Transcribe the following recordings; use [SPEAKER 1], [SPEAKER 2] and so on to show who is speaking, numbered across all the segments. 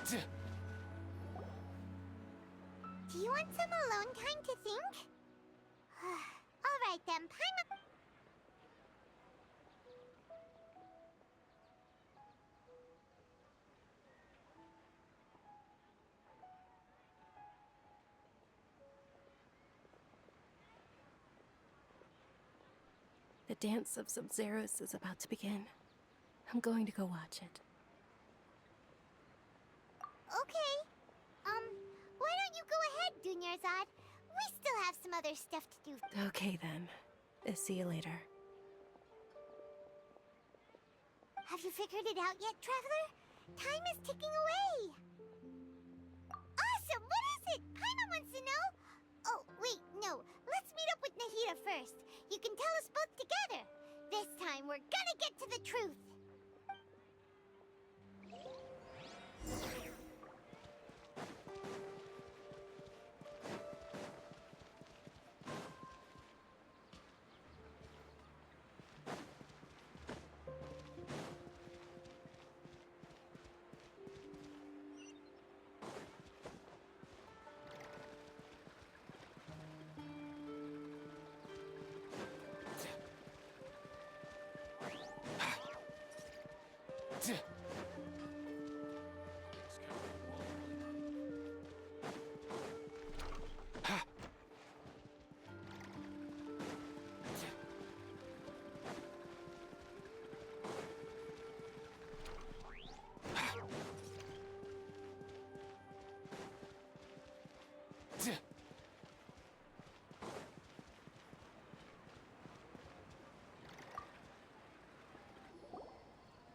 [SPEAKER 1] Do you want some alone time to think? All right then, Paimon.
[SPEAKER 2] The dance of Sub-Zeros is about to begin. I'm going to go watch it.
[SPEAKER 1] Okay. Why don't you go ahead, Dunyarzad? We still have some other stuff to do.
[SPEAKER 2] Okay then. See you later.
[SPEAKER 1] Have you figured it out yet, Traveler? Time is ticking away. Awesome! What is it? Paimon wants to know. Oh, wait, no. Let's meet up with Nahida first. You can tell us both together. This time, we're gonna get to the truth.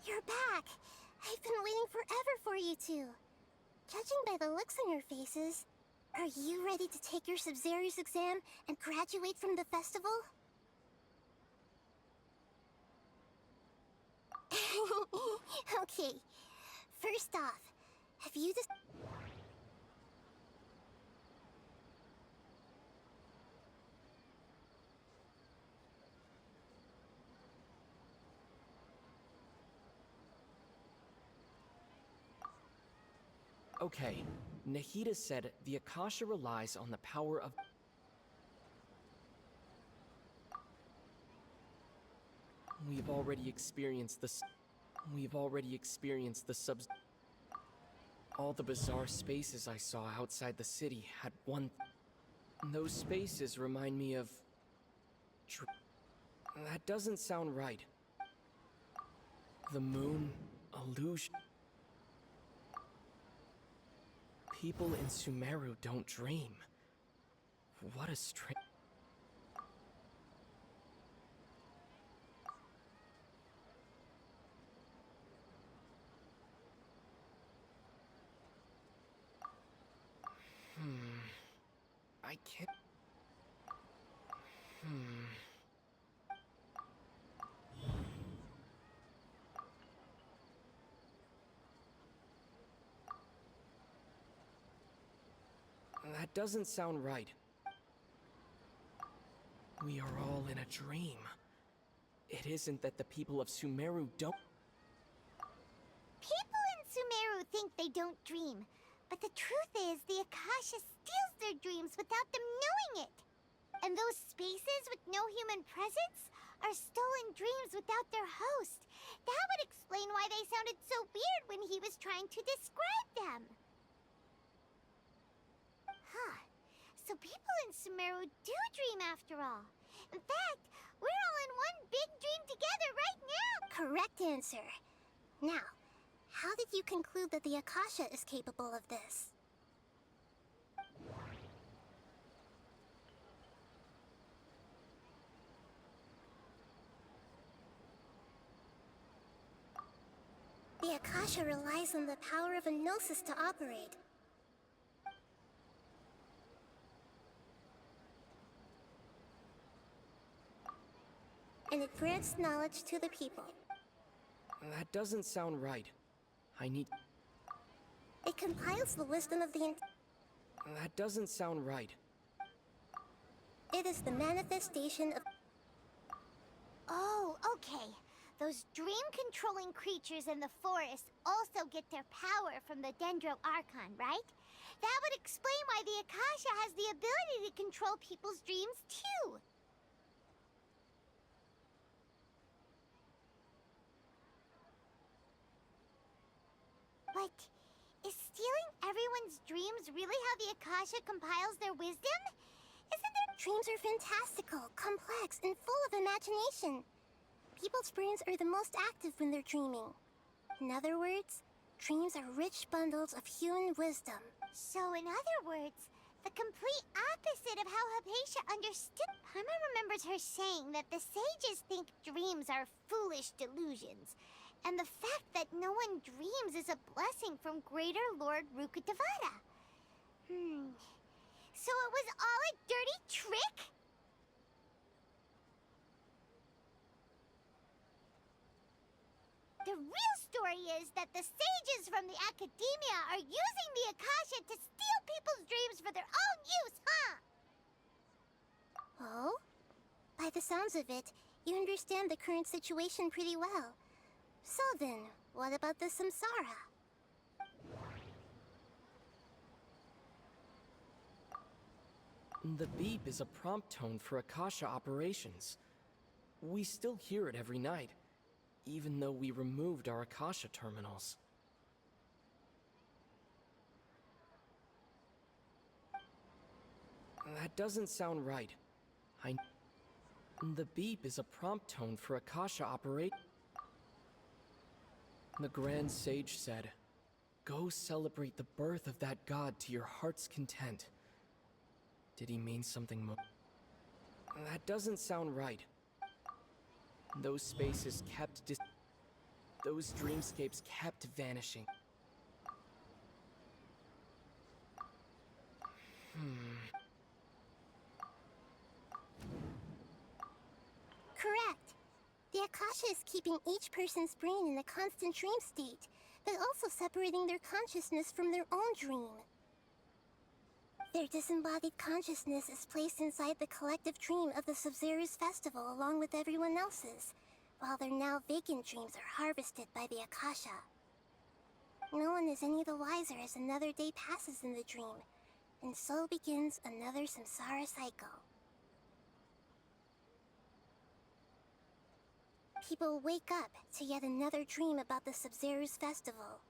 [SPEAKER 1] You're back! I've been waiting forever for you two. Judging by the looks on your faces, are you ready to take your Sub-Zero's exam and graduate from the festival? Okay, first off, have you
[SPEAKER 3] Okay, Nahida said the Akasha relies on the power of... We've already experienced the subs... All the bizarre spaces I saw outside the city had one... Those spaces remind me of... That doesn't sound right. The moon, illusion... People in Sumeru don't dream. What a strange... I can't... That doesn't sound right. We are all in a dream. It isn't that the people of Sumeru don't...
[SPEAKER 1] People in Sumeru think they don't dream, but the truth is the Akasha steals their dreams without them knowing it. And those spaces with no human presence are stolen dreams without their host. That would explain why they sounded so weird when he was trying to describe them. Huh. So people in Sumeru do dream after all. In fact, we're all in one big dream together right now. Correct answer. Now, how did you conclude that the Akasha is capable of this? The Akasha relies on the power of a gnosis to operate. And it grants knowledge to the people.
[SPEAKER 3] That doesn't sound right. I need...
[SPEAKER 1] It compiles the wisdom of the...
[SPEAKER 3] That doesn't sound right.
[SPEAKER 1] It is the manifestation of... Oh, okay. Those dream-controlling creatures in the forest also get their power from the Dendro Archon, right? That would explain why the Akasha has the ability to control people's dreams, too. But is stealing everyone's dreams really how the Akasha compiles their wisdom? Isn't there—
[SPEAKER 4] Dreams are fantastical, complex, and full of imagination. People's brains are the most active when they're dreaming. In other words, dreams are rich bundles of human wisdom.
[SPEAKER 1] So, in other words, the complete opposite of how Hypatia understood. Paimon remembers her saying that the sages think dreams are foolish delusions, and the fact that no one dreams is a blessing from Greater Lord Rukkhadevata. So it was all a dirty trick? The real story is that the sages from the Academia are using the Akasha to steal people's dreams for their own use, huh?
[SPEAKER 4] Oh? By the sounds of it, you understand the current situation pretty well. So then, what about the Samsara?
[SPEAKER 3] The beep is a prompt tone for Akasha operations. We still hear it every night, even though we removed our Akasha terminals. That doesn't sound right. The beep is a prompt tone for Akasha operate. The Grand Sage said, "Go celebrate the birth of that god to your heart's content." Did he mean something more? That doesn't sound right. Those spaces kept those dreamscapes kept vanishing.
[SPEAKER 4] Correct. The Akasha is keeping each person's brain in a constant dream state, but also separating their consciousness from their own dream. Their disembodied consciousness is placed inside the collective dream of the Sub-Zero's festival along with everyone else's, while their now vacant dreams are harvested by the Akasha. No one is any the wiser as another day passes in the dream, and so begins another samsara cycle. People wake up to yet another dream about the Sub-Zero's festival.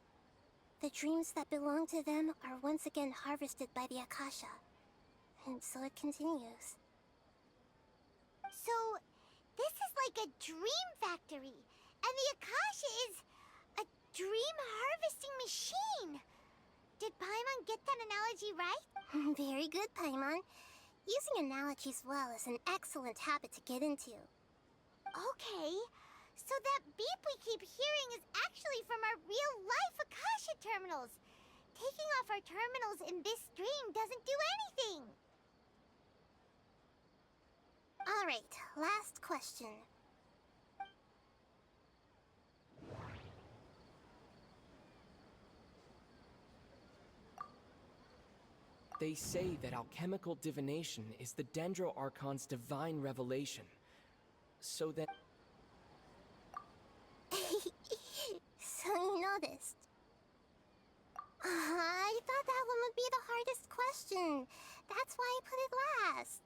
[SPEAKER 4] The dreams that belong to them are once again harvested by the Akasha, and so it continues.
[SPEAKER 1] So, this is like a dream factory, and the Akasha is a dream harvesting machine. Did Paimon get that analogy right?
[SPEAKER 4] Very good, Paimon. Using analogies well is an excellent habit to get into.
[SPEAKER 1] Okay, so that beep we keep hearing is actually from our real-life Akasha terminals. Taking off our terminals in this dream doesn't do anything.
[SPEAKER 4] Alright, last question.
[SPEAKER 3] They say that alchemical divination is the Dendro Archon's divine revelation. So that...
[SPEAKER 4] So you noticed. I thought that one would be the hardest question. That's why I put it last.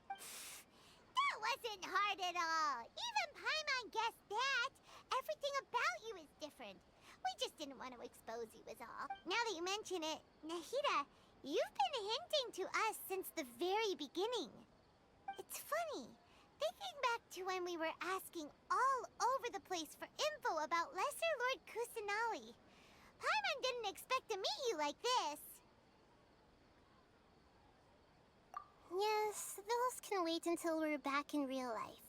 [SPEAKER 1] That wasn't hard at all. Even Paimon guessed that. Everything about you is different. We just didn't want to expose you is all. Now that you mention it, Nahida, you've been hinting to us since the very beginning. It's funny. Thinking back to when we were asking all over the place for info about Lesser Lord Kusanali, Paimon didn't expect to meet you like this.
[SPEAKER 4] Yes, those can wait until we're back in real life.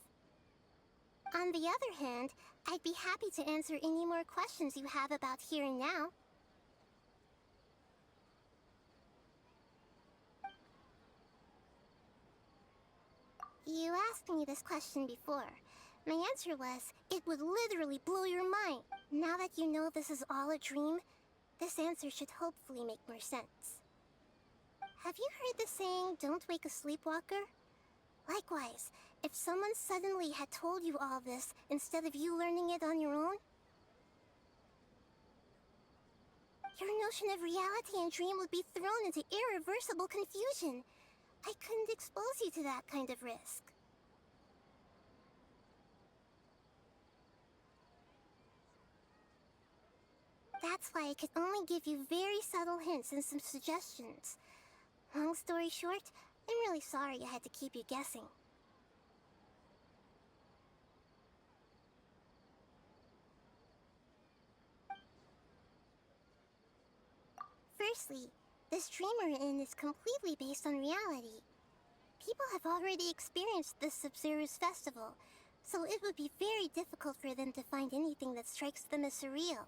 [SPEAKER 4] On the other hand, I'd be happy to answer any more questions you have about here and now. You asked me this question before. My answer was, it would literally blow your mind. Now that you know this is all a dream, this answer should hopefully make more sense. Have you heard the saying, "Don't wake a sleepwalker"? Likewise, if someone suddenly had told you all this instead of you learning it on your own, your notion of reality and dream would be thrown into irreversible confusion. I couldn't expose you to that kind of risk. That's why I could only give you very subtle hints and some suggestions. Long story short, I'm really sorry I had to keep you guessing. Firstly, this dream we're in is completely based on reality. People have already experienced this Sub-Zero's festival, so it would be very difficult for them to find anything that strikes them as surreal.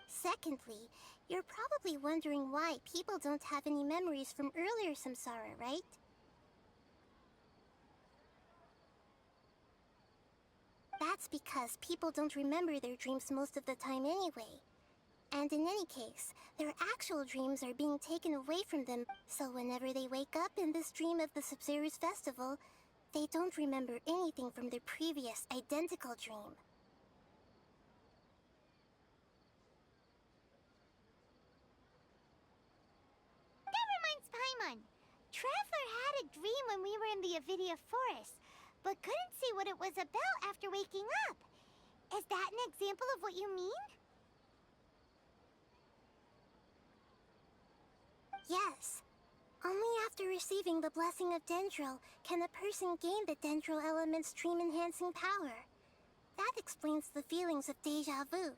[SPEAKER 4] Secondly, you're probably wondering why people don't have any memories from earlier samsara, right? That's because people don't remember their dreams most of the time anyway. And in any case, their actual dreams are being taken away from them, so whenever they wake up in this dream of the Sub-Zero's festival, they don't remember anything from their previous identical dream.
[SPEAKER 1] That reminds Paimon. Traveler had a dream when we were in the Avidia forest, but couldn't see what it was about after waking up. Is that an example of what you mean?
[SPEAKER 4] Yes. Only after receiving the blessing of Dendril can a person gain the Dendril element's dream-enhancing power. That explains the feelings of déjà vu.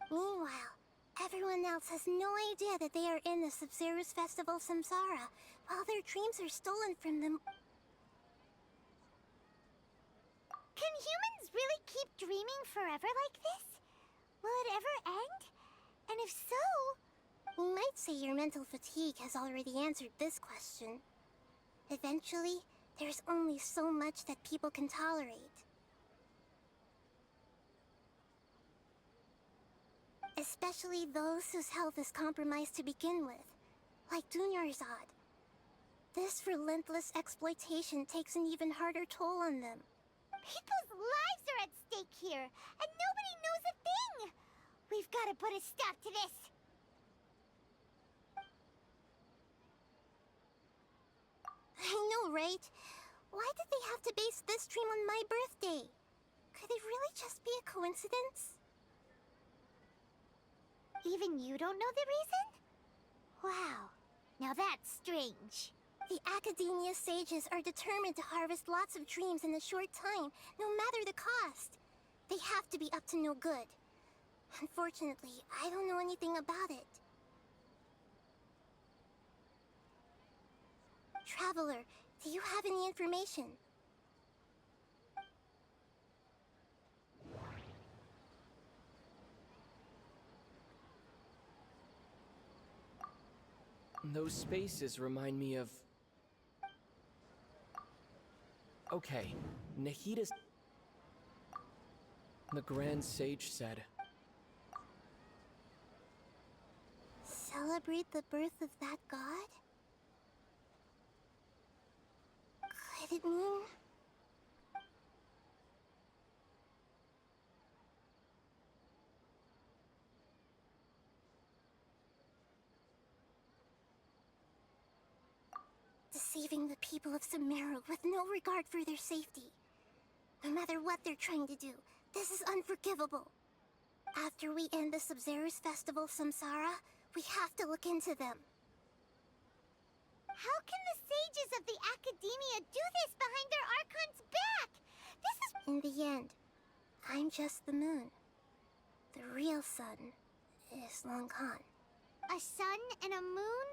[SPEAKER 4] Meanwhile, everyone else has no idea that they are in the Sub-Zero's festival samsara, while their dreams are stolen from them.
[SPEAKER 1] Can humans really keep dreaming forever like this? Will it ever end? And if so...
[SPEAKER 4] We might say your mental fatigue has already answered this question. Eventually, there's only so much that people can tolerate. Especially those whose health is compromised to begin with, like Dunyarzad. This relentless exploitation takes an even harder toll on them.
[SPEAKER 1] People's lives are at stake here, and nobody knows a thing! We've got to put a stop to this!
[SPEAKER 4] I know, right? Why did they have to base this dream on my birthday? Could it really just be a coincidence?
[SPEAKER 1] Even you don't know the reason? Wow, now that's strange.
[SPEAKER 4] The Academia sages are determined to harvest lots of dreams in a short time, no matter the cost. They have to be up to no good. Unfortunately, I don't know anything about it. Traveler, do you have any information?
[SPEAKER 3] Those spaces remind me of... Okay, Nahida's... The Grand Sage said...
[SPEAKER 4] Celebrate the birth of that god? Could it mean... deceiving the people of Sumeru with no regard for their safety? No matter what they're trying to do, this is unforgivable. After we end the Sub-Zero's festival Samsara, we have to look into them.
[SPEAKER 1] How can the sages of the Academia do this behind their Archon's back? This is...
[SPEAKER 4] In the end, I'm just the moon. The real sun is long gone.
[SPEAKER 1] A sun and a moon?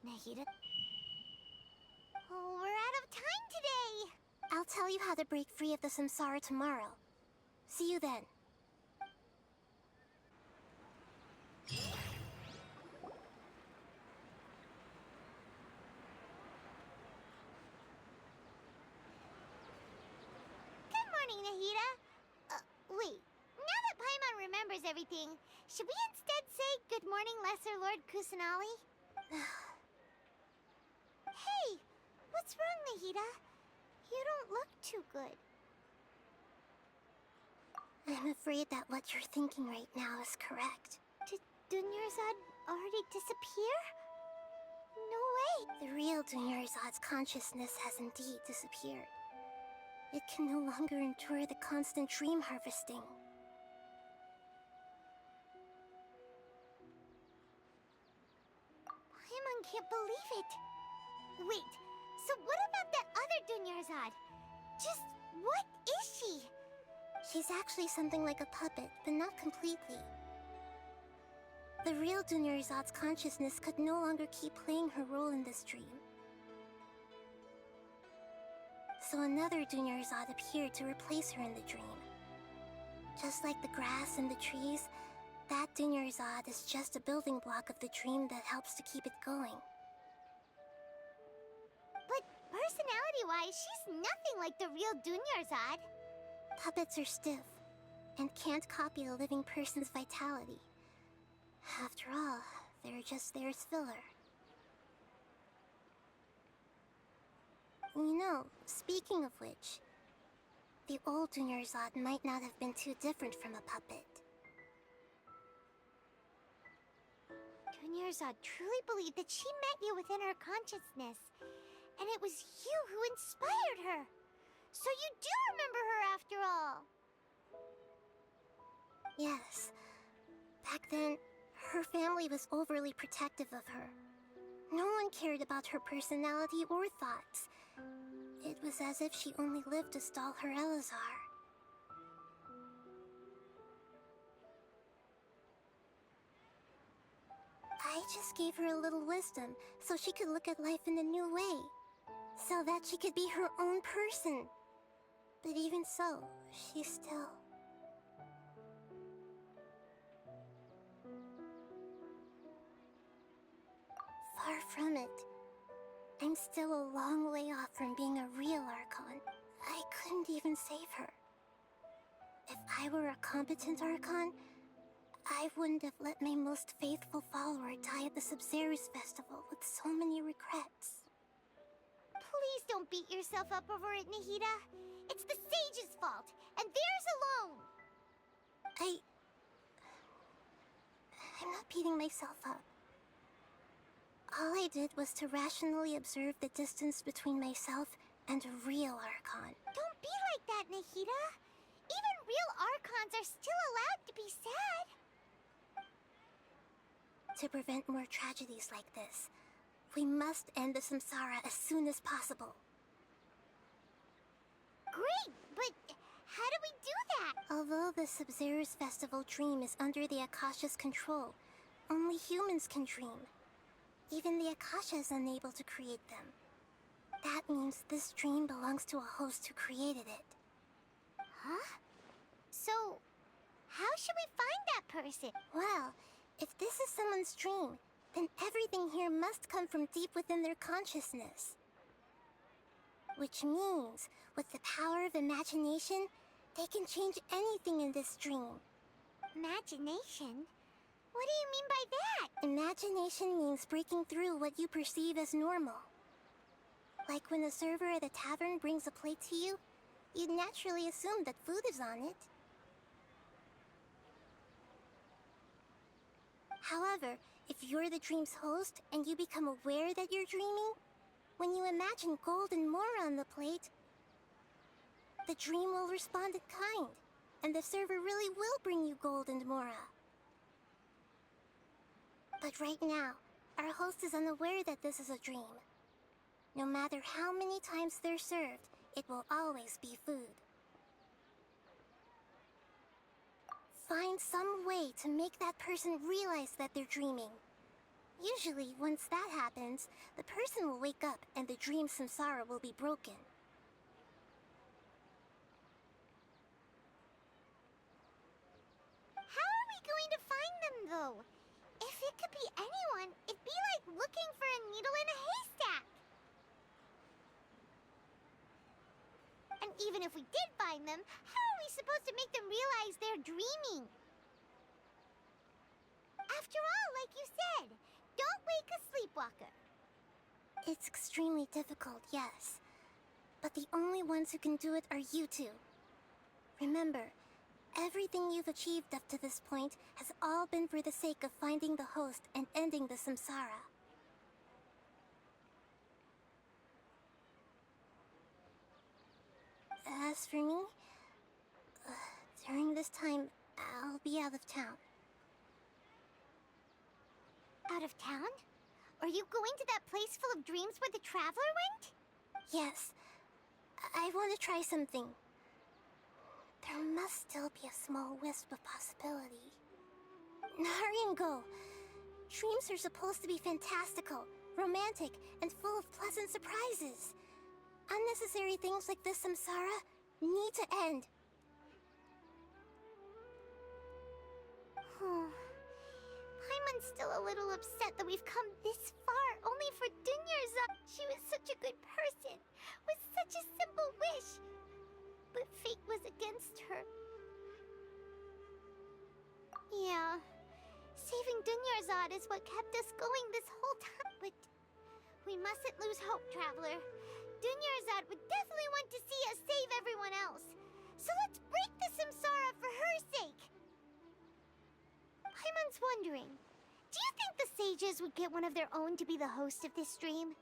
[SPEAKER 1] Nahida... Oh, we're out of time today!
[SPEAKER 4] I'll tell you how to break free of the samsara tomorrow. See you then.
[SPEAKER 1] Good morning, Nahida. Wait. Now that Paimon remembers everything, should we instead say good morning, Lesser Lord Kusanali? Hey, what's wrong, Nahida? You don't look too good.
[SPEAKER 4] I'm afraid that what you're thinking right now is correct.
[SPEAKER 1] Did Dunyarzad already disappear? No way.
[SPEAKER 4] The real Dunyarzad's consciousness has indeed disappeared. It can no longer endure the constant dream harvesting.
[SPEAKER 1] Paimon can't believe it. Wait, so what about that other Dunyarzad? Just what is she?
[SPEAKER 4] She's actually something like a puppet, but not completely. The real Dunyarzad's consciousness could no longer keep playing her role in this dream. So another Dunyarzad appeared to replace her in the dream. Just like the grass and the trees, that Dunyarzad is just a building block of the dream that helps to keep it going.
[SPEAKER 1] But personality-wise, she's nothing like the real Dunyarzad.
[SPEAKER 4] Puppets are stiff, and can't copy a living person's vitality. After all, they're just there as filler. You know, speaking of which, the old Dunyarzad might not have been too different from a puppet.
[SPEAKER 1] Dunyarzad truly believed that she met you within her consciousness, and it was you who inspired her. So you do remember her after all.
[SPEAKER 4] Yes. Back then, her family was overly protective of her. No one cared about her personality or thoughts. It was as if she only lived to stall her Elazar. I just gave her a little wisdom so she could look at life in a new way. So that she could be her own person. But even so, she's still... far from it. I'm still a long way off from being a real Archon. I couldn't even save her. If I were a competent Archon, I wouldn't have let my most faithful follower die at the Sub-Zerus Festival with so many regrets.
[SPEAKER 1] Please don't beat yourself up over it, Nahida. It's the sage's fault, and theirs alone.
[SPEAKER 4] I'm not beating myself up. All I did was to rationally observe the distance between myself and a real Archon.
[SPEAKER 1] Don't be like that, Nahida. Even real Archons are still allowed to be sad.
[SPEAKER 4] To prevent more tragedies like this, we must end the samsara as soon as possible.
[SPEAKER 1] Great, but how do we do that?
[SPEAKER 4] Although the Sub-Zerus Festival dream is under the Akasha's control, only humans can dream. Even the Akasha is unable to create them. That means this dream belongs to a host who created it.
[SPEAKER 1] Huh? So, how should we find that person?
[SPEAKER 4] Well, if this is someone's dream, then everything here must come from deep within their consciousness. Which means, with the power of imagination, they can change anything in this dream.
[SPEAKER 1] Imagination? What do you mean by that?
[SPEAKER 4] Imagination means breaking through what you perceive as normal. Like when a server at a tavern brings a plate to you, you'd naturally assume that food is on it. However, if you're the dream's host and you become aware that you're dreaming, when you imagine gold and more on the plate, the dream will respond in kind, and the server really will bring you gold and mora. But right now, our host is unaware that this is a dream. No matter how many times they're served, it will always be food. Find some way to make that person realize that they're dreaming. Usually, once that happens, the person will wake up and the dream samsara will be broken.
[SPEAKER 1] How are we going to find them, though? If it could be anyone, it'd be like looking for a needle in a haystack. And even if we did find them, how are we supposed to make them realize they're dreaming? After all, like you said, don't wake a sleepwalker.
[SPEAKER 4] It's extremely difficult, yes. But the only ones who can do it are you two. Remember, everything you've achieved up to this point has all been for the sake of finding the host and ending the samsara. As for me, during this time, I'll be out of town.
[SPEAKER 1] Out of town? Are you going to that place full of dreams where the traveler went?
[SPEAKER 4] Yes, I want to try something. There must still be a small wisp of possibility. Hurry and go. Dreams are supposed to be fantastical, romantic, and full of pleasant surprises. Unnecessary things like this samsara need to end.
[SPEAKER 1] Paimon's still a little upset that we've come this far only for Dunyarzad. She was such a good person, with such a simple wish. But fate was against her. Yeah, saving Dunyarzad is what kept us going this whole time. But we mustn't lose hope, Traveler. Dunyarzad would definitely want to see us save everyone else. So let's break the samsara for her sake. Paimon's wondering, do you think the sages would get one of their own to be the host of this dream?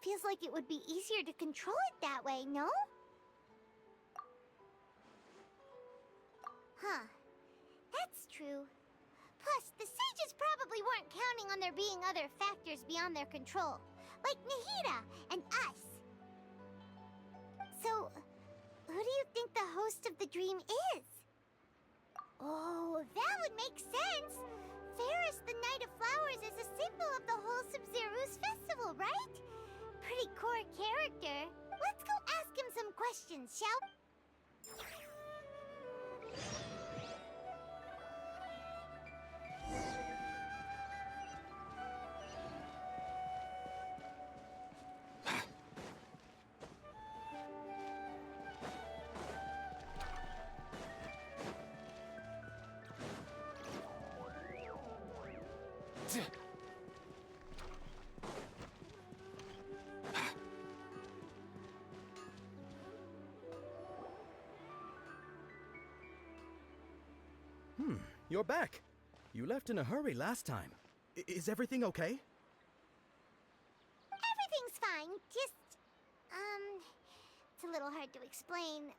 [SPEAKER 1] Feels like it would be easier to control it that way, no? Huh. That's true. Plus, the sages probably weren't counting on there being other factors beyond their control, like Nahida and us. So, who do you think the host of the dream is? Oh, that would make sense. Ferris, the Knight of Flowers, is a symbol of the whole Sub-Zero's festival, right? Pretty core character. Let's go ask him some questions, shall we?
[SPEAKER 5] You're back. You left in a hurry last time. Is everything okay?
[SPEAKER 1] Everything's fine. Just, it's a little hard to explain.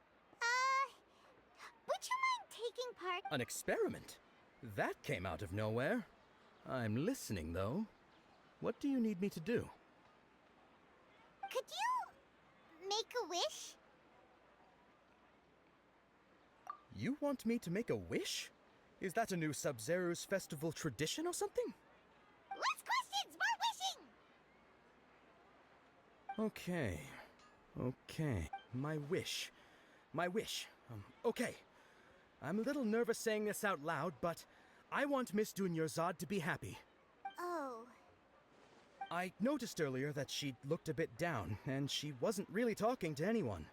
[SPEAKER 1] Would you mind taking part?
[SPEAKER 5] An experiment? That came out of nowhere. I'm listening, though. What do you need me to do?
[SPEAKER 1] Could you make a wish?
[SPEAKER 5] You want me to make a wish? Is that a new Sub-Zero's festival tradition or something?
[SPEAKER 1] Less questions, more wishing!
[SPEAKER 5] Okay. My wish. Okay. I'm a little nervous saying this out loud, but I want Miss Dunyarzad to be happy.
[SPEAKER 1] Oh.
[SPEAKER 5] I noticed earlier that she looked a bit down, and she wasn't really talking to anyone.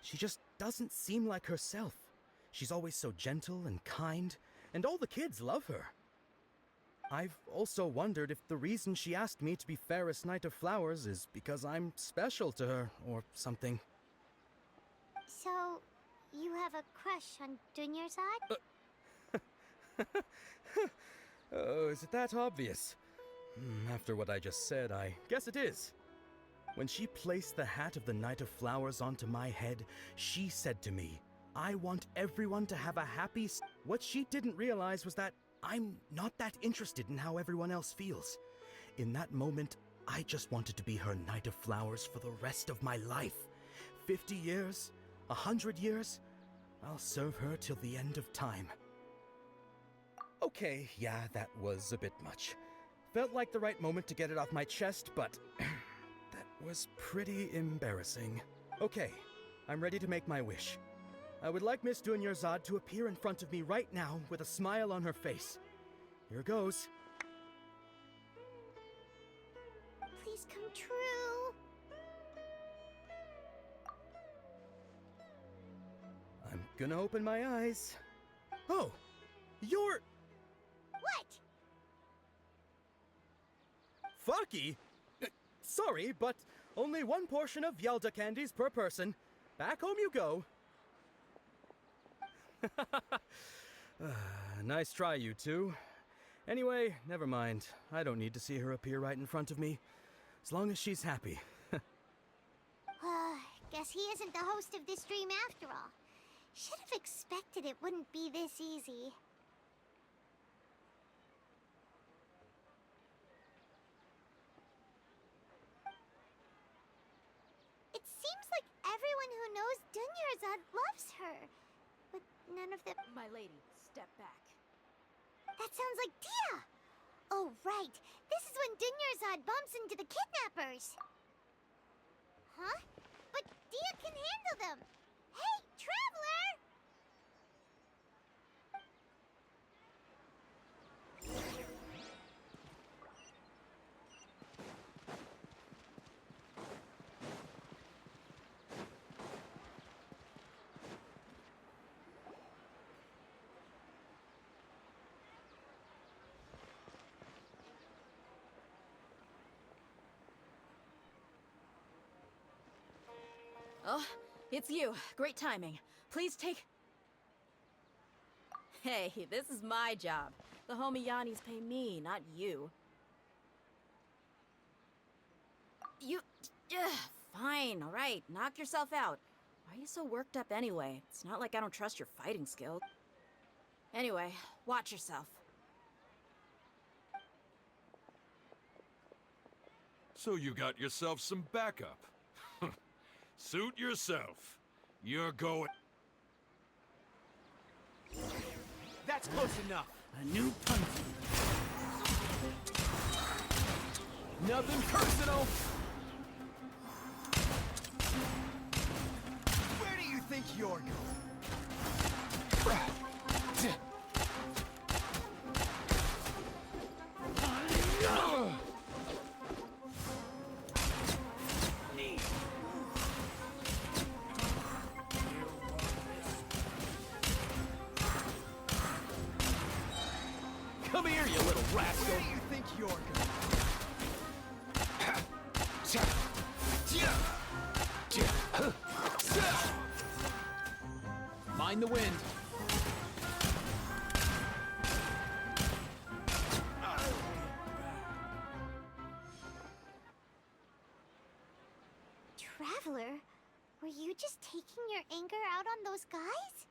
[SPEAKER 5] She just doesn't seem like herself. She's always so gentle and kind, and all the kids love her. I've also wondered if the reason she asked me to be Ferris Knight of Flowers is because I'm special to her, or something.
[SPEAKER 1] So, you have a crush on Dunyarzad?
[SPEAKER 5] Oh, is it that obvious? After what I just said, I guess it is. When she placed the hat of the Knight of Flowers onto my head, she said to me, I want everyone to have a happy... What she didn't realize was that I'm not that interested in how everyone else feels. In that moment, I just wanted to be her Knight of Flowers for the rest of my life. 50 years, 100 years, I'll serve her till the end of time. Okay, yeah, that was a bit much. Felt like the right moment to get it off my chest, but that was pretty embarrassing. Okay, I'm ready to make my wish. I would like Miss Dunyarzad to appear in front of me right now with a smile on her face. Here goes.
[SPEAKER 1] Please come true.
[SPEAKER 5] I'm gonna open my eyes. Oh, you're...
[SPEAKER 1] What?
[SPEAKER 5] lucky. Sorry, but only one portion of Yelda candies per person. Back home you go. Nice try, you two. Anyway, never mind. I don't need to see her appear right in front of me. As long as she's happy.
[SPEAKER 1] Guess he isn't the host of this dream after all. Should have expected it wouldn't be this easy. It seems like everyone who knows Dunyarzad loves her. But none of them...
[SPEAKER 2] My lady, step back.
[SPEAKER 1] That sounds like Dia! Oh, right. This is when Dunyarzad bumps into the kidnappers. Huh? But Dia can handle them! Hey, Traveler!
[SPEAKER 6] Oh, it's you. Great timing. Please take... Hey, this is my job. The homie Yanni's pay me, not you. You... Fine, alright. Knock yourself out. Why are you so worked up anyway? It's not like I don't trust your fighting skills. Anyway, watch yourself.
[SPEAKER 7] So you got yourself some backup. Suit yourself. You're going...
[SPEAKER 8] That's close enough.
[SPEAKER 9] A new punch.
[SPEAKER 8] Nothing personal. Where do you think you're going? Come here, you little rascal! Where do you think you're going? Mind the wind.
[SPEAKER 1] Traveler, were you just taking your anger out on those guys?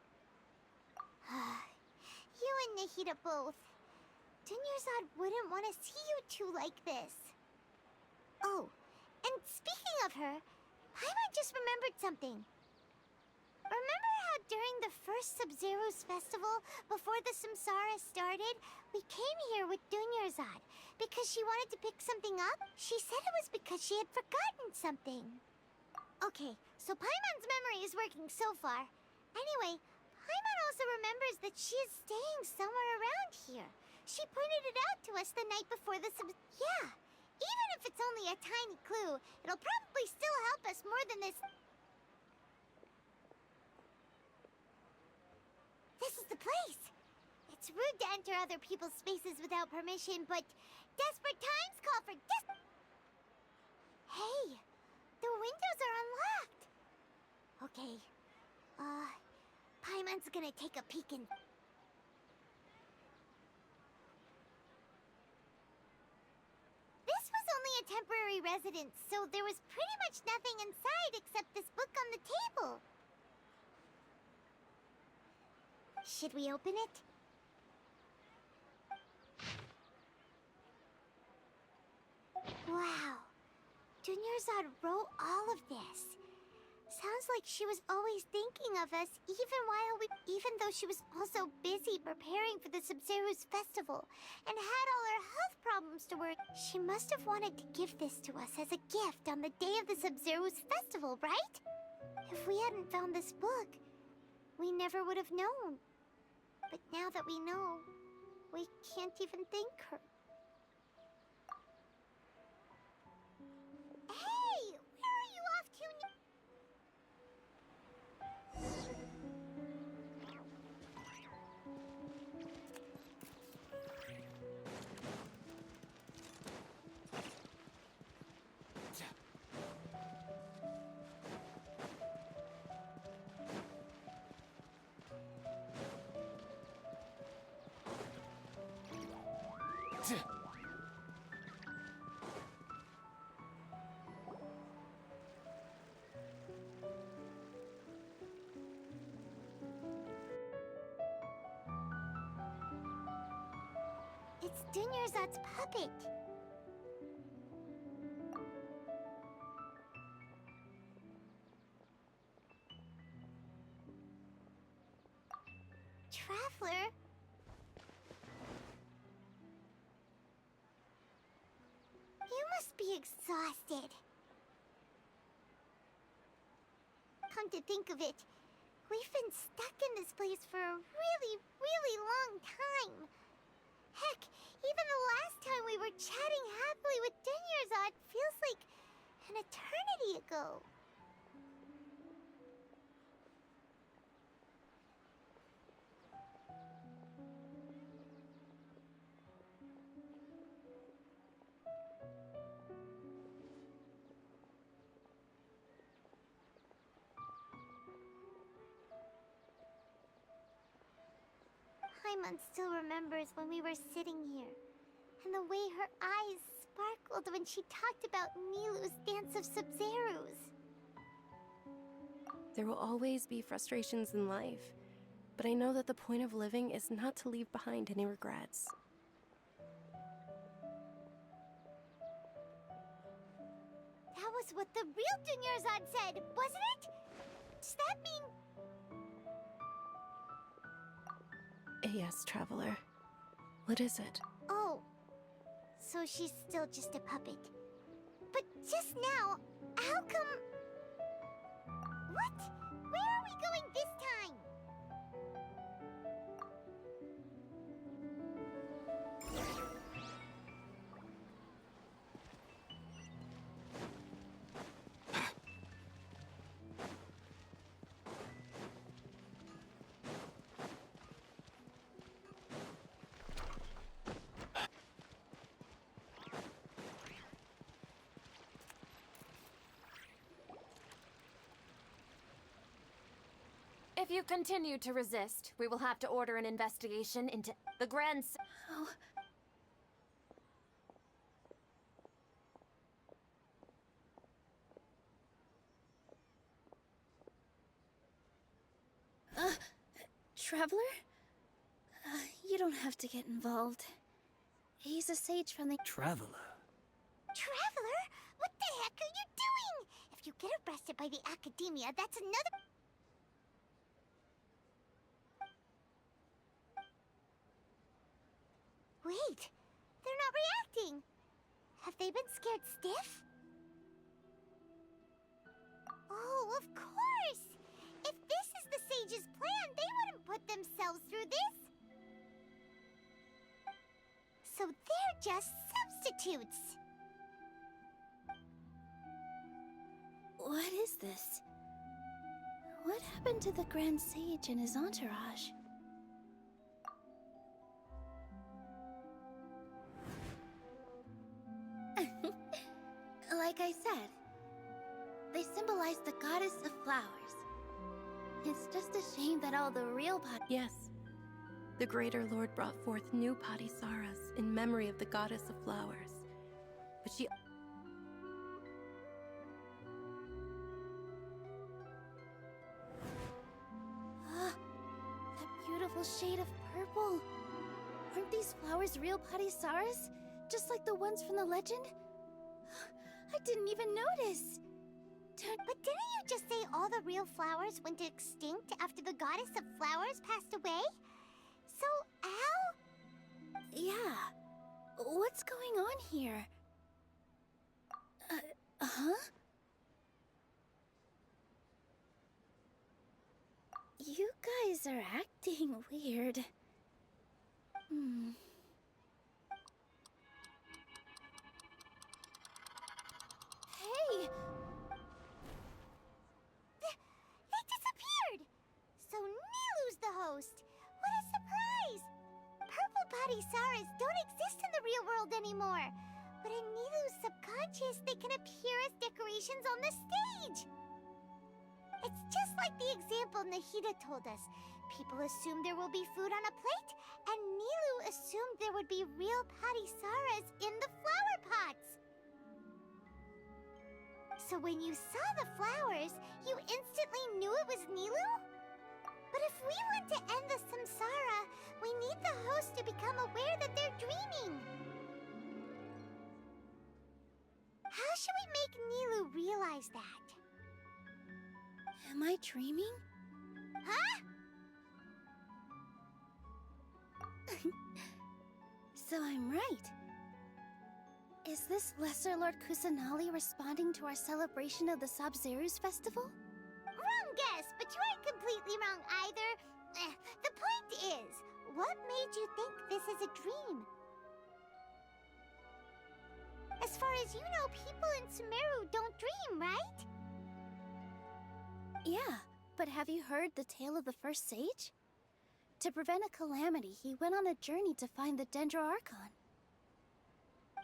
[SPEAKER 1] You and Nahida both. Dunyarzad wouldn't want to see you two like this. Oh, and speaking of her, Paimon just remembered something. Remember how during the first Sub-Zero's festival, before the Samsara started, we came here with Dunyarzad because she wanted to pick something up? She said it was because she had forgotten something. Okay, so Paimon's memory is working so far. Anyway, Paimon also remembers that she is staying somewhere around here. She pointed it out to us the night before the Yeah, even if it's only a tiny clue, it'll probably still help us more than this. This is the place. It's rude to enter other people's spaces without permission, but desperate times call for Hey, the windows are unlocked. Okay, Paimon's gonna take a peek in. This was only a temporary residence, so there was pretty much nothing inside except this book on the table. Should we open it? Wow. Dunyarzad wrote all of this. Sounds like she was always thinking of us, even though she was also busy preparing for the Sub-Zero's festival and had all her health problems to work. She must have wanted to give this to us as a gift on the day of the Sub-Zero's festival, right? If we hadn't found this book, we never would have known. But now that we know, we can't even thank her. Hey! Where are you off to? Dunyarzad's puppet. Traveler? You must be exhausted. Come to think of it, we've been stuck in this place for a really, really long time. Heck, even the last time we were chatting happily with Dunyarzad feels like an eternity ago. Paimon still remembers when we were sitting here, and the way her eyes sparkled when she talked about Nilu's Dance of Sub-Zerus.
[SPEAKER 2] There will always be frustrations in life, but I know that the point of living is not to leave behind any regrets.
[SPEAKER 1] That was what the real Dunyarzad said, wasn't it? Does that mean...
[SPEAKER 2] Yes, Traveler. What is it?
[SPEAKER 1] Oh, so she's still just a puppet. But just now, how come... What? Where are we going this time?
[SPEAKER 9] If you continue to resist, we will have to order an investigation into the Grand...
[SPEAKER 2] Oh.
[SPEAKER 10] Traveler? You don't have to get involved. He's a sage from the...
[SPEAKER 8] Traveler.
[SPEAKER 1] Traveler? What the heck are you doing? If you get arrested by the Academia, that's another... Wait, they're not reacting. Have they been scared stiff? Oh, of course! If this is the sage's plan, they wouldn't put themselves through this. So they're just substitutes.
[SPEAKER 10] What is this? What happened to the Grand Sage and his entourage? Like I said, they symbolize the goddess of flowers. It's just a shame that all the real
[SPEAKER 2] Yes. The Greater Lord brought forth new Padisaras in memory of the goddess of flowers. But she...
[SPEAKER 10] That beautiful shade of purple. Aren't these flowers real Padisaras? Just like the ones from the legend? I didn't even notice.
[SPEAKER 1] But didn't you just say all the real flowers went extinct after the goddess of flowers passed away? So, how?
[SPEAKER 10] Yeah. What's going on here? Huh? You guys are acting weird.
[SPEAKER 1] Hey! They disappeared! So Nilu's the host. What a surprise! Purple Padisaras don't exist in the real world anymore. But in Nilu's subconscious, they can appear as decorations on the stage. It's just like the example Nahida told us. People assume there will be food on a plate, and Nilu assumed there would be real Padisaras in the flower pots. So when you saw the flowers, you instantly knew it was Nilu? But if we want to end the samsara, we need the host supposed to become aware that they're dreaming. How should we make Nilu realize that?
[SPEAKER 10] Am I dreaming?
[SPEAKER 1] Huh?
[SPEAKER 10] So I'm right. Is this Lesser Lord Kusanali responding to our celebration of the Sabzeruz festival?
[SPEAKER 1] Wrong guess, but you aren't completely wrong either. The point is, what made you think this is a dream? As far as you know, people in Sumeru don't dream, right?
[SPEAKER 10] Yeah, but have you heard the tale of the first sage? To prevent a calamity, he went on a journey to find the Dendroarchon.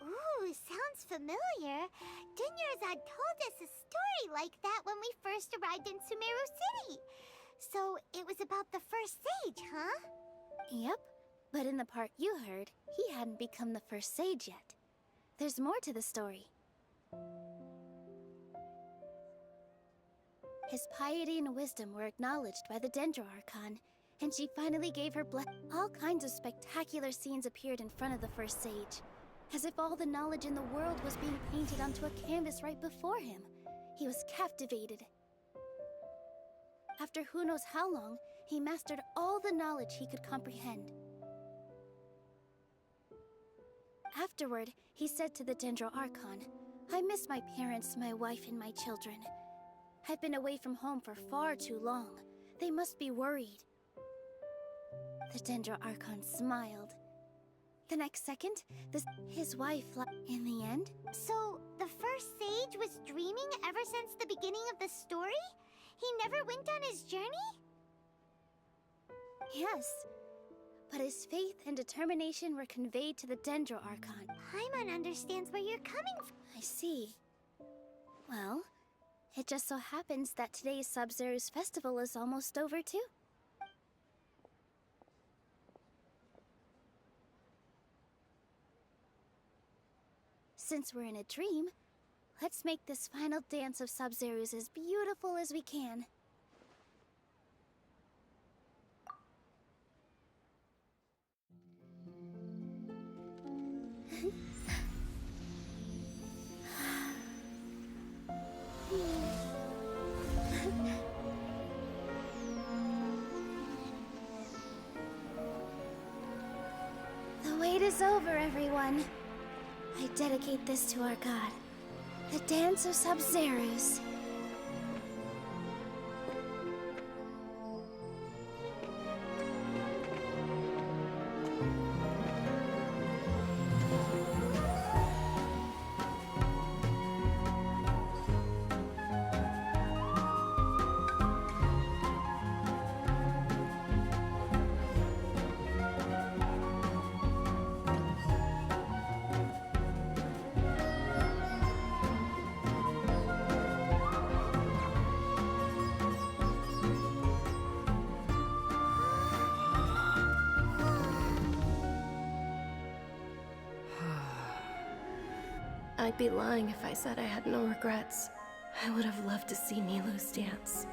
[SPEAKER 1] Ooh, sounds familiar. Dunyarzad told us a story like that when we first arrived in Sumeru City. So it was about the first sage, huh?
[SPEAKER 10] Yep, but in the part you heard, he hadn't become the first sage yet. There's more to the story. His piety and wisdom were acknowledged by the Dendroarchon, and she finally gave her all kinds of spectacular scenes appeared in front of the first sage, as if all the knowledge in the world was being painted onto a canvas right before him. He was captivated. After who knows how long, he mastered all the knowledge he could comprehend. Afterward, he said to the Dendroarchon, "I miss my parents, my wife, and my children. I've been away from home for far too long. They must be worried." The Dendroarchon smiled. The next second, his wife in the end.
[SPEAKER 1] So, the first sage was dreaming ever since the beginning of the story? He never went on his journey?
[SPEAKER 10] Yes, but his faith and determination were conveyed to the Dendroarchon.
[SPEAKER 1] Paimon understands where you're coming from.
[SPEAKER 10] I see. Well, it just so happens that today's Sabzeruz festival is almost over too. Since we're in a dream, let's make this final dance of Sabzeruz as beautiful as we can. The wait is over, everyone. I dedicate this to our god, the dance of Sabzeruz.
[SPEAKER 2] I'd be lying if I said I had no regrets. I would have loved to see Nilu's dance.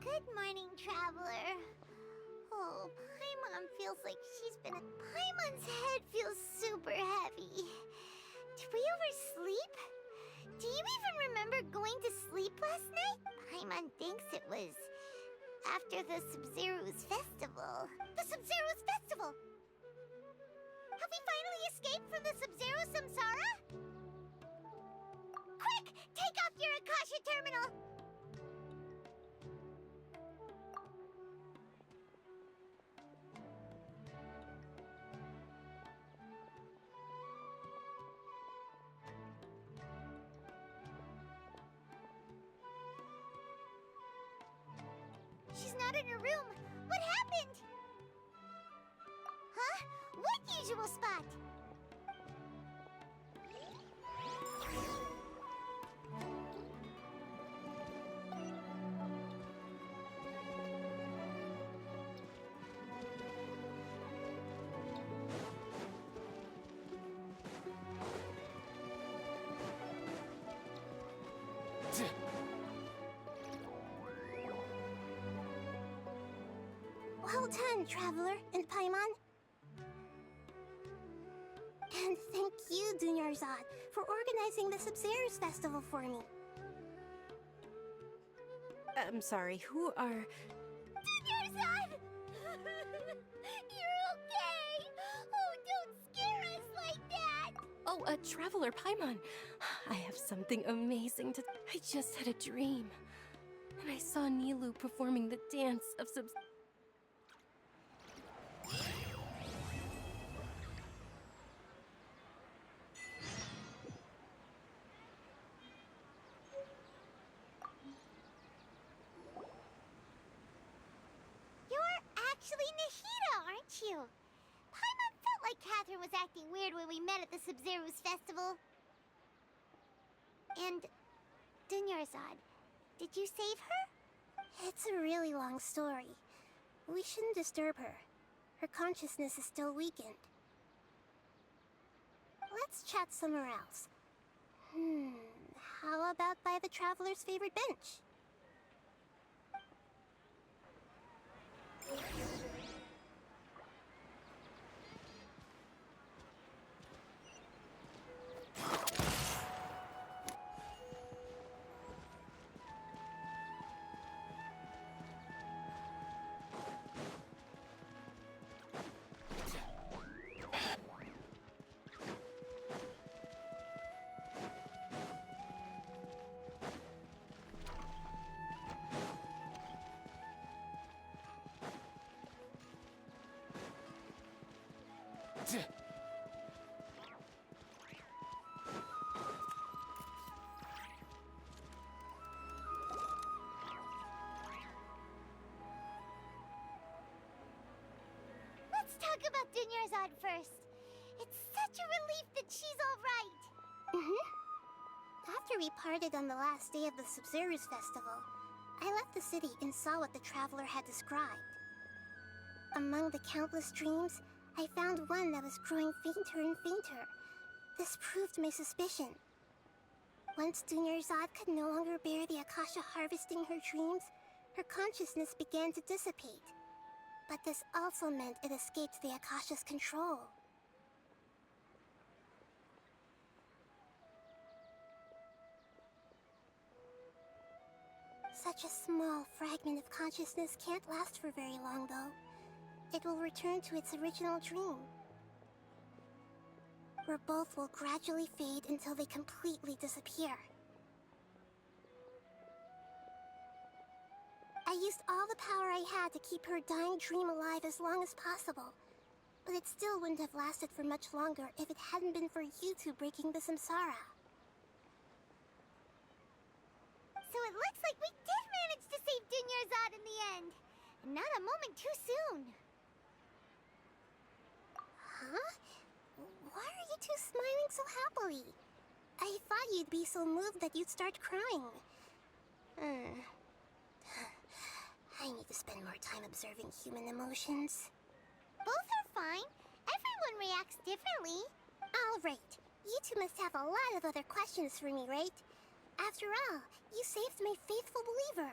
[SPEAKER 1] Good morning, traveler. Oh, Paimon feels like she's been. Paimon's head feels super heavy. Did we oversleep? Do you even remember going to sleep last night? Paimon thinks it was after the Sub-Zero's festival. The Sub-Zero's festival! Have we finally escaped from the Sub-Zero samsara? Quick! Take off your Akasha terminal! She's not in her room. What happened? Huh? What usual spot?
[SPEAKER 4] Well done, Traveler and Paimon. And thank you, Dunyarzad, for organizing the Sub-Zero's festival for me.
[SPEAKER 2] I'm sorry, who are...
[SPEAKER 1] Dunyarzad! You're okay! Oh, don't scare us like that!
[SPEAKER 2] Oh, Traveler Paimon. I have something amazing to... I just had a dream. And I saw Nilu performing the dance of
[SPEAKER 1] You're actually Nahida, aren't you? Paimon felt like Catherine was acting weird when we met at the Sub-Zero's festival. And Dunyarzad, did you save her?
[SPEAKER 4] It's a really long story. We shouldn't disturb her. Her consciousness is still weakened. Let's chat somewhere else. How about by the Traveler's favorite bench?
[SPEAKER 1] Let's talk about Dunyarzad first. It's such a relief that she's all right.
[SPEAKER 4] After we parted on the last day of the Sub-Zero's festival, I left the city and saw what the Traveler had described. Among the countless dreams, I found one that was growing fainter and fainter. This proved my suspicion. Once Dunyarzad could no longer bear the Akasha harvesting her dreams, her consciousness began to dissipate. But this also meant it escaped the Akasha's control. Such a small fragment of consciousness can't last for very long, though. It will return to its original dream, where both will gradually fade until they completely disappear. I used all the power I had to keep her dying dream alive as long as possible, but it still wouldn't have lasted for much longer if it hadn't been for you two breaking the samsara.
[SPEAKER 1] So it looks like we did manage to save Dunyarzad in the end. And not a moment too soon.
[SPEAKER 4] Huh? Why are you two smiling so happily? I thought you'd be so moved that you'd start crying. I need to spend more time observing human emotions.
[SPEAKER 1] Both are fine. Everyone reacts differently.
[SPEAKER 4] All right. You two must have a lot of other questions for me, right? After all, you saved my faithful believer.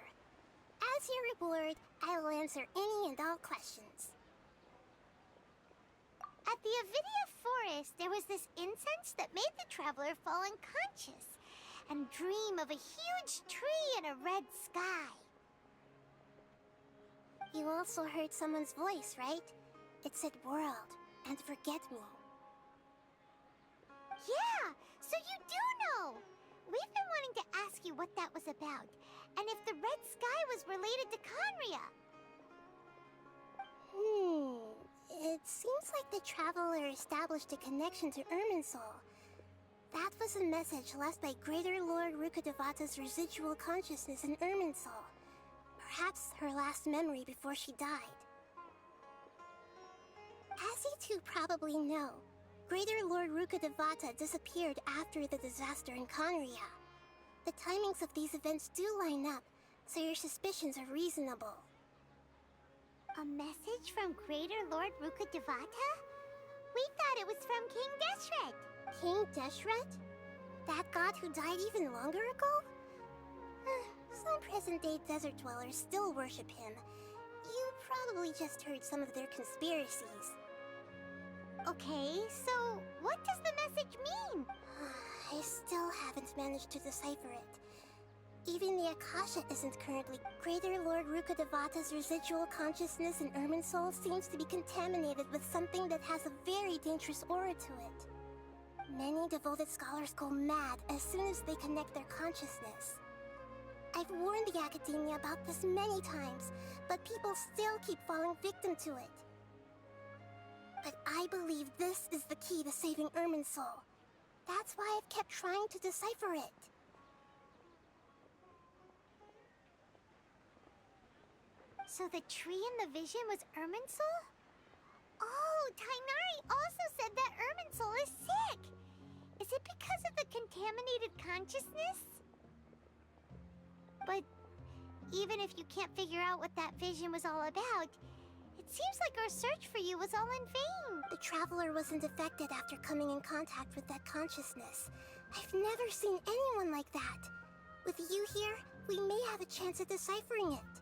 [SPEAKER 4] As your reward, I will answer any and all questions.
[SPEAKER 1] At the Avidia forest, there was this incense that made the traveler fall unconscious and dream of a huge tree and a red sky.
[SPEAKER 4] You also heard someone's voice, right? It said world and forget me.
[SPEAKER 1] Yeah, so you do know! We've been wanting to ask you what that was about, and if the red sky was related to Conria.
[SPEAKER 4] It seems like the Traveler established a connection to Irminsul. That was a message left by Greater Lord Rukkhadevata's residual consciousness in Irminsul. Perhaps her last memory before she died. As you two probably know, Greater Lord Rukkhadevata disappeared after the disaster in Conria. The timings of these events do line up, so your suspicions are reasonable.
[SPEAKER 1] A message from Greater Lord Rukkhadevata? We thought it was from King Deshret.
[SPEAKER 4] King Deshret? That god who died even longer ago? Some present-day desert dwellers still worship him. You probably just heard some of their conspiracies.
[SPEAKER 1] Okay, so what does the message mean?
[SPEAKER 4] I still haven't managed to decipher it. Even the Akasha isn't currently. Greater Lord Rukkhadevata's residual consciousness in Irminsul seems to be contaminated with something that has a very dangerous aura to it. Many devoted scholars go mad as soon as they connect their consciousness. I've warned the academia about this many times, but people still keep falling victim to it. But I believe this is the key to saving Irminsul. That's why I've kept trying to decipher it.
[SPEAKER 1] So the tree in the vision was Irminsul? Oh, Tainari also said that Irminsul is sick! Is it because of the contaminated consciousness? But even if you can't figure out what that vision was all about, it seems like our search for you was all in vain.
[SPEAKER 4] The Traveler wasn't affected after coming in contact with that consciousness. I've never seen anyone like that. With you here, we may have a chance at deciphering it.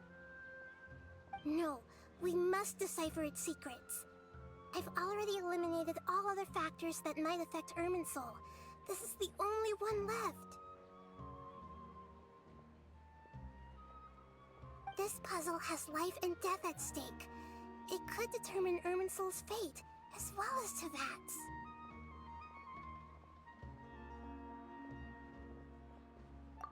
[SPEAKER 4] No, we must decipher its secrets. I've already eliminated all other factors that might affect Irminsul. This is the only one left. This puzzle has life and death at stake. It could determine Irminsul's fate, as well as Tevat's.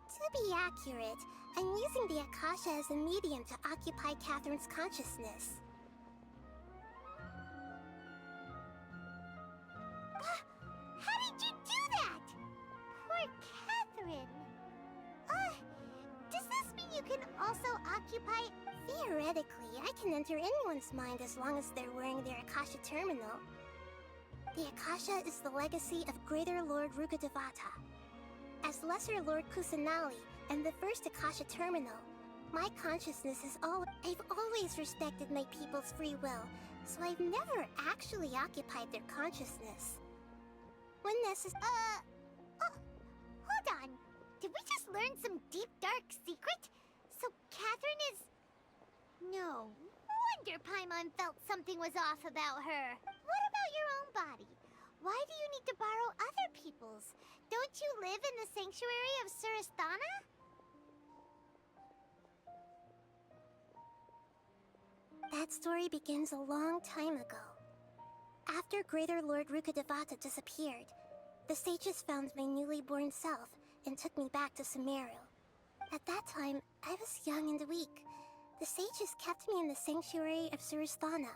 [SPEAKER 4] To be accurate, I'm using the Akasha as a medium to occupy Catherine's consciousness.
[SPEAKER 1] How did you do that? Poor Catherine. Does this mean you can also occupy...
[SPEAKER 4] Theoretically, I can enter anyone's mind as long as they're wearing their Akasha terminal. The Akasha is the legacy of Greater Lord Rukkhadevata. As Lesser Lord Kusanali and the first Akasha terminal, my consciousness is I've always respected my people's free will, so I've never actually occupied their consciousness. When necessary...
[SPEAKER 1] hold on. Did we just learn some deep, dark secret? So Catherine is... No wonder Paimon felt something was off about her. What about your own body? Why do you need to borrow other people's? Don't you live in the sanctuary of Surasthana?
[SPEAKER 4] That story begins a long time ago. After Greater Lord Rukkhadevata disappeared, the sages found my newly born self and took me back to Sumeru. At that time, I was young and weak. The sages kept me in the sanctuary of Surasthana,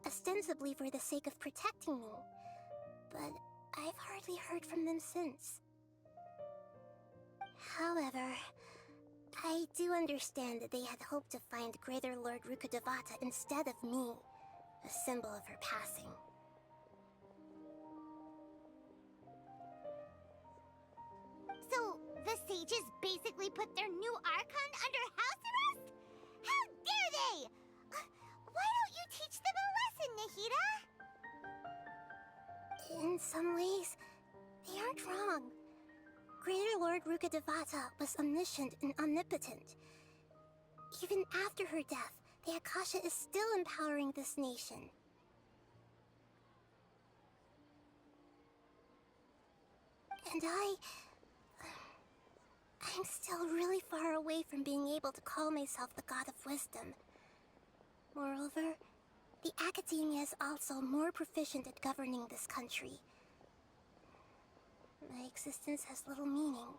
[SPEAKER 4] ostensibly for the sake of protecting me. But I've hardly heard from them since. However, I do understand that they had hoped to find Greater Lord Rukkhadevata instead of me, a symbol of her passing.
[SPEAKER 1] So, the sages basically put their new Archon under house arrest? How dare they! Why don't you teach them a lesson, Nahida?
[SPEAKER 4] In some ways, they aren't wrong. Greater Lord Rukkhadevata was omniscient and omnipotent. Even after her death, the Akasha is still empowering this nation. And I'm still really far away from being able to call myself the God of Wisdom. Moreover, the academia is also more proficient at governing this country. My existence has little meaning.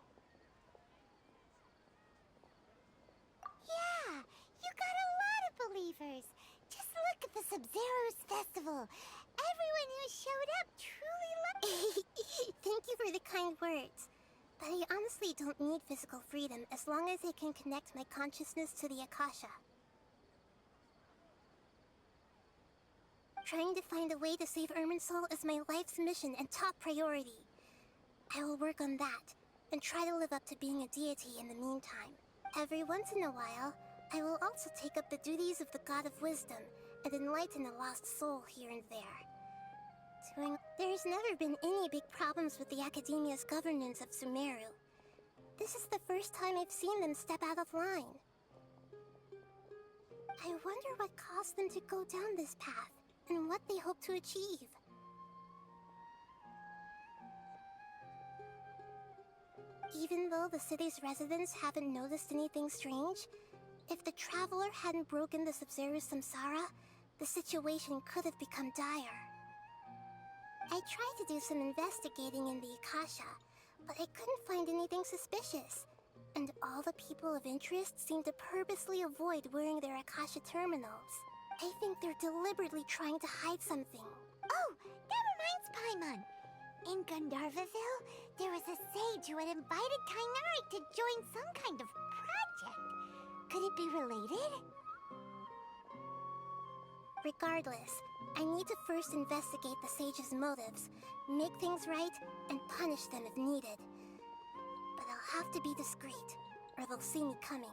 [SPEAKER 1] Yeah, you got a lot of believers. Just look at the Sub-Zero's festival. Everyone who showed up truly loved.
[SPEAKER 4] Thank you for the kind words. But I honestly don't need physical freedom as long as I can connect my consciousness to the Akasha. Trying to find a way to save Irminsul is my life's mission and top priority. I will work on that, and try to live up to being a deity in the meantime. Every once in a while, I will also take up the duties of the God of Wisdom and enlighten a lost soul here and there. There's never been any big problems with the Academia's governance of Sumeru. This is the first time I've seen them step out of line. I wonder what caused them to go down this path, and what they hope to achieve. Even though the city's residents haven't noticed anything strange, if the traveler hadn't broken the Sub-Zero samsara, the situation could have become dire. I tried to do some investigating in the Akasha, but I couldn't find anything suspicious, and all the people of interest seemed to purposely avoid wearing their Akasha terminals. I think they're deliberately trying to hide something.
[SPEAKER 1] Oh, that reminds Paimon. In Gandharvaville, there was a sage who had invited Kainari to join some kind of project. Could it be related?
[SPEAKER 4] Regardless, I need to first investigate the sage's motives, make things right, and punish them if needed. But I'll have to be discreet, or they'll see me coming.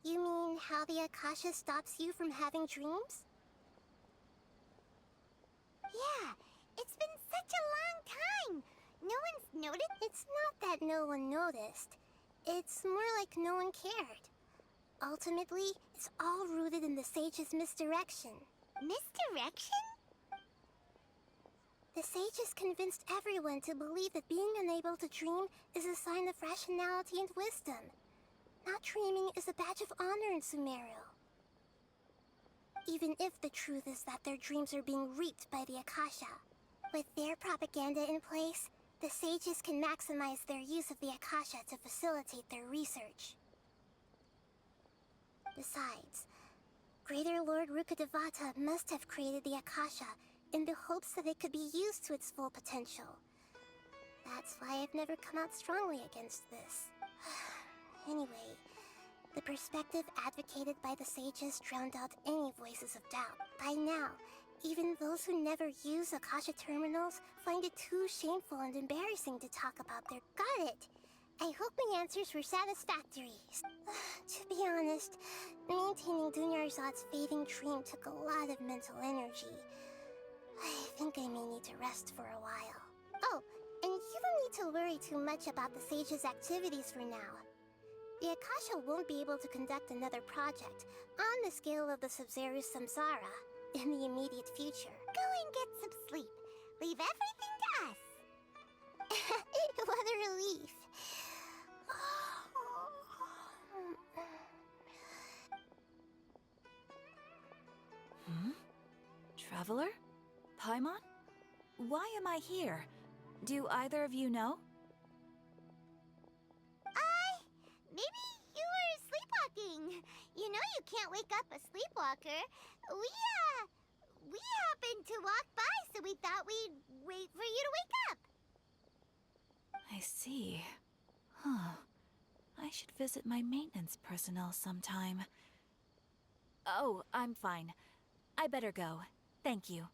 [SPEAKER 4] You mean how the Akasha stops you from having dreams?
[SPEAKER 1] Yeah, it's been such a long time. No one's noticed.
[SPEAKER 4] It's not that no one noticed. It's more like no one cared. Ultimately, it's all rooted in the sage's misdirection.
[SPEAKER 1] Misdirection?
[SPEAKER 4] The sages convinced everyone to believe that being unable to dream is a sign of rationality and wisdom. Not dreaming is a badge of honor in Sumeru. Even if the truth is that their dreams are being reaped by the Akasha. With their propaganda in place, the sages can maximize their use of the Akasha to facilitate their research. Besides, Greater Lord Rukkhadevata must have created the Akasha in the hopes that it could be used to its full potential. That's why I've never come out strongly against this. Anyway, the perspective advocated by the sages drowned out any voices of doubt. By now, even those who never use Akasha terminals find it too shameful and embarrassing to talk about their... Got it! I hope my answers were satisfactory. To be honest, maintaining Dunyarzad's fading dream took a lot of mental energy. I think I may need to rest for a while. Oh, and you don't need to worry too much about the sages' activities for now. The Akasha won't be able to conduct another project on the scale of the Sub-Zero samsara in the immediate future.
[SPEAKER 1] Go and get some sleep. Leave everything to us.
[SPEAKER 4] What a relief.
[SPEAKER 11] Traveler? Paimon? Why am I here? Do either of you know?
[SPEAKER 1] Maybe you were sleepwalking. You know you can't wake up a sleepwalker. We happened to walk by, so we thought we'd wait for you to wake up.
[SPEAKER 11] I see. Huh. I should visit my maintenance personnel sometime. Oh, I'm fine. I better go. Thank you.